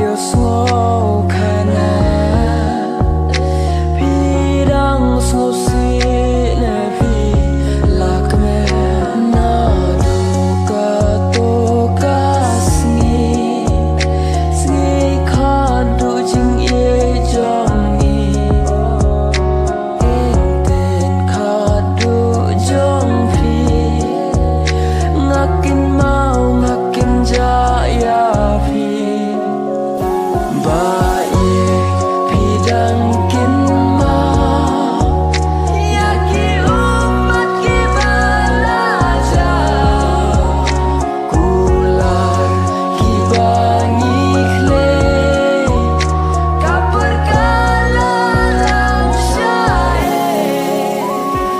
yo slow kana pirang slow si ne pi lakme na to ka sni sni kha do jing ye jong ni ten kha do jong pi ngakin mau ngakin ja ya pi ba ye pi dang